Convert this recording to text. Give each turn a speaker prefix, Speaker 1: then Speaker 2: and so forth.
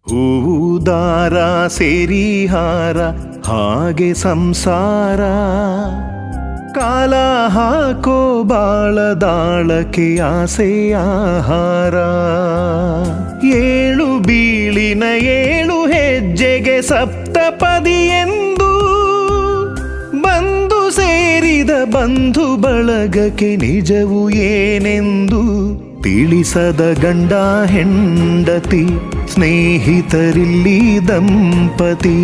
Speaker 1: ಹೂದಾರ ಸೇರಿ ಹಾರ ಹಾಗೆ ಸಂಸಾರ, ಕಾಲ ಹಾಕೋ ಬಾಳದಾಳಕ್ಕೆ ಆಸೆ ಆಹಾರ. ಏಳು ಬೀಳಿನ ಏಳು ಹೆಜ್ಜೆಗೆ ಸಪ್ತಪದಿ ಎಂದು ಬಂದು ಸೇರಿದ ಬಂಧು ಬಳಗಕ್ಕೆ ನಿಜವು ಏನೆಂದು ತಿಳಿಸದ ಗಂಡ ಹೆಂಡತಿ, ಸ್ನೇಹಿತರಿಲ್ಲಿ ದಂಪತಿ.